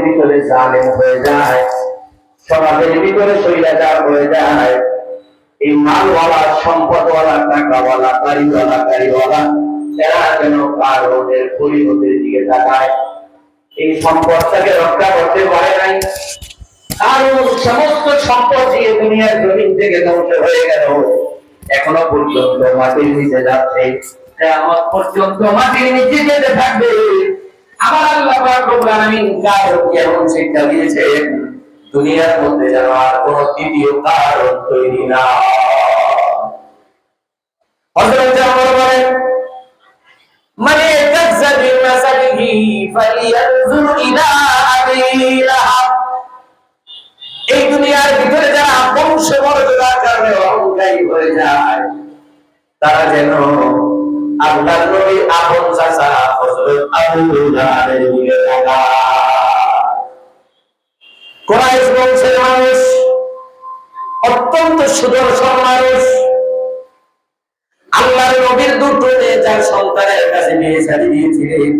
ভিতরে জালেম হয়ে যায়, সমাজের ভিতরে স্বৈরাচার হয়ে যায়। এই মালওয়ালা, সম্পদওয়ালা, টাকাওয়ালা, গাড়িওয়ালা এরা যেন কারণের পরিণতির দিকে তাকায়। এই সম্পদটাকে রক্ষা করতে পারে নাই। কারণ সমস্ত সম্পদ দিয়ে দুনিয়ার জমিন থেকে ধ্বংস হয়ে গেল, এখনো পর্যন্ত মাটির নিচে যাচ্ছে, কিয়ামত পর্যন্ত মাটির নিচে যেতে থাকবে। আমার আল্লাহ পাক রব্বুল আলামিন কারণকে এমন শিক্ষা দিয়েছেন, দুনিয়ার মধ্যে যেন আর কোন দ্বিতীয় কারণ তৈরি না। হযরত ওমর বলেন, মানে তাকযাবিল মাসালিহি ফালিয়ানজুর ইলা আবিলাহ। এই দুনিয়ার ভিতরে যারা বংশমর্যাদার কারণে অহংকারী হয়ে যায়, তারা যেন আল্লাহর নবীর আপন চাচা হযরত আবু লাহাবের দিকে তাকায়। কুরাইশ বংশের মানুষ, অত্যন্ত সুদর্শন মানুষ, আল্লাহর নবীর দুটো যার সন্তানের কাছে বিয়ে শাদী দিয়েছিলেন।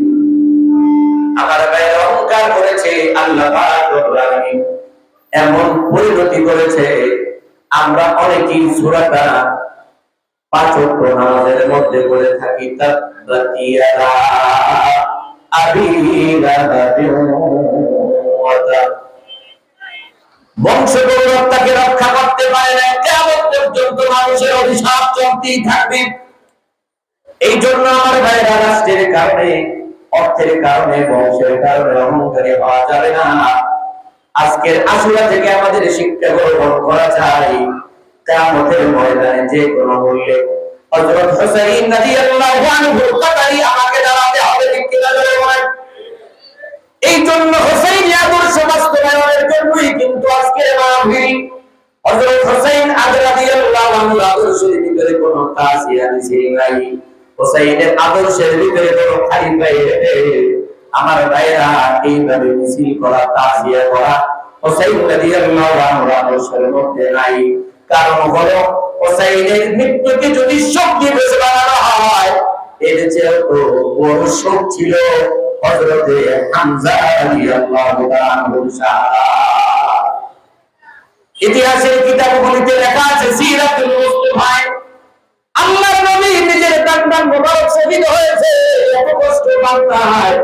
আমার ভাইয়ের অহংকার করেছে, আল্লাহ পাক রব্বুল আলামিন এমন পরিণতি করেছে, আমরা অনেকেই সূরাটা পাঁচ ওয়াক্ত নামাজের মধ্যে পড়ে থাকি, তাবাতিয়ালা আবি লাহাবিন ওয়া তাব। বংশ গৌরবটাকে রক্ষা করতে পারে না, কিয়ামত পর্যন্ত মানুষের অভিশাপ চলতেই থাকবে। এই জন্য আমার ভাইরা, রাষ্ট্রের কারণে, অর্থের কারণে, বংশের কারণে অহংকারী হওয়া যাবে না। আজকের আশুরা থেকে আমাদের শিক্ষা গ্রহণ করা চাই, কিয়ামতের ময়দানে যে কোনো মূল্যে হযরত হুসাইন রাদিয়াল্লাহু আনহুর কথাই আমাকে দাঁড়াতে হবে, ঠিক কি না বলেন? এই জন্য হুসাইনি আদর্শ বাস্তবায়নের জন্যই কিন্তু আজকের মাহফিল। হযরত হুসাইন রাদিয়াল্লাহু আনহুর আদর্শের ভিতরে কোনো তাসিয়া মিছিল নাই, হুসাইনের আদর্শের ভিতরে কোনো খালি পায়ে আমার ভাইরা এইভাবে মিছিল করা, তাসিয়া করা হুসাইন রাদিয়াল্লাহু আনহুর আদর্শের মধ্যে নাই। কারণ হলো, হুসাইনের মৃত্যুকে যদি শোক দিবস বানানো হয়, এর চেয়ে তো বড় শোক ছিল হযরতে হামজা রাদিয়াল্লাহু আনহুর শাহাদাত। ইতিহাসের কিতাবগুলিতে লেখা আছে, সিরাতুল মুস্তাফায় আল্লাহর নবী নিজের কান্দান মোবারক শহীদ হয়েছে, এত কষ্ট বান্দায়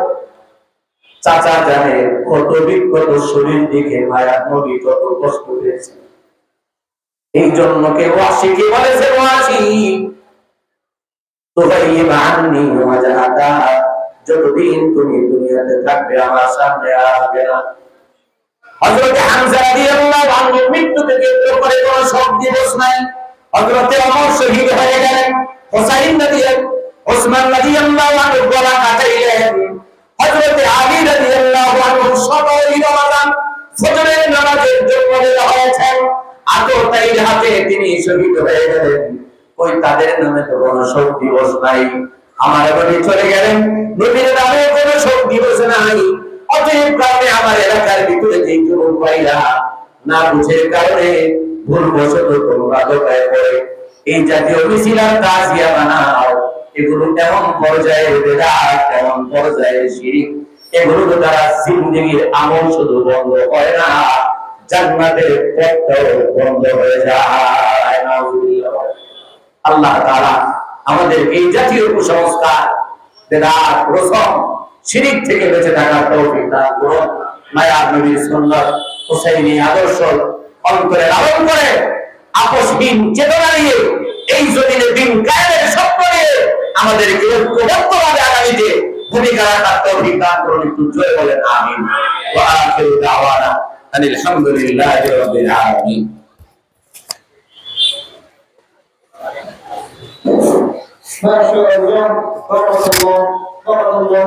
চাচা জানে কত বিক্ষত শরীর দেখে মায়ার নবী কত কষ্ট পেয়েছে। এই জন্য কেউ আশিকি বলেছে, আশিক তুগাইব আন্নি ওয়াজহাকা, যতদিন তুমি দুনিয়াতে থাকবে আমার সামনে আসবে না। হযরত হামজা রাদিয়াল্লাহু আনহুর মৃত্যুকে কেন্দ্র করে কোনো শোক দিবস নাই। হযরত ওমর শহীদ হয়ে গেলেন, হুসাইন ওসমান রাদিয়াল্লাহু আনহু গলা কাটাইলেন, হযরত আলী রাদিয়াল্লাহু আনহু সবাই রমাদান ফজরের নামাজের জন্য বের হয়েছেন, আততায়ীর হাতে তিনি শহীদ হয়ে গেলেন। ওই তাদের নামে তো কোনো শোক দিবস নাই। আমার নবী চলে গেলেন, নবীর নামে কোনো শোক দিবস নাই। অতএব কারণে আমার এলাকার ভিতরে যে যুবক ভাইরা না বুঝের কারণে ভুলবশত তোমরা ধোঁকায় পড়ে এই জাতীয় মিছিল আর তাজিয়া বানাও, এগুলো এমন পর্যায়ে বেদাত, এমন পর্যায়ে শিরক, এগুলো দ্বারা জিন্দেগীর আমল শুধু বন্ধ হয় না, জান্নাতের পথটাও বন্ধ হয়ে যায়। নাউযুবিল্লাহ। আল্লাহ তাআলা আমাদের এই জাতীয় কুসংস্কার, বেদাত, রসম, শিরক থেকে বেঁচে থাকার তৌফিক দান করুন। মায়ার নবীর সুন্নাত, হুসাইনি আদর্শ অন্তরে লালন করে আপসহীন চেতনা নিয়ে এই জমিনে দিন কায়েমের স্বপ্ন নিয়ে আমাদেরকে ঐক্যবদ্ধভাবে আগামীতে ভূমিকা রাখার তৌফিক দান করুন। একটু জোরে বলেন আমিন। ওয়া আখিরু দাওয়ানা আনিল হামদুলিল্লাহি রাব্বিল আলামিন। মাশাআল্লাহ, বারাকাল্লাহ, বারাকাল্লাহ।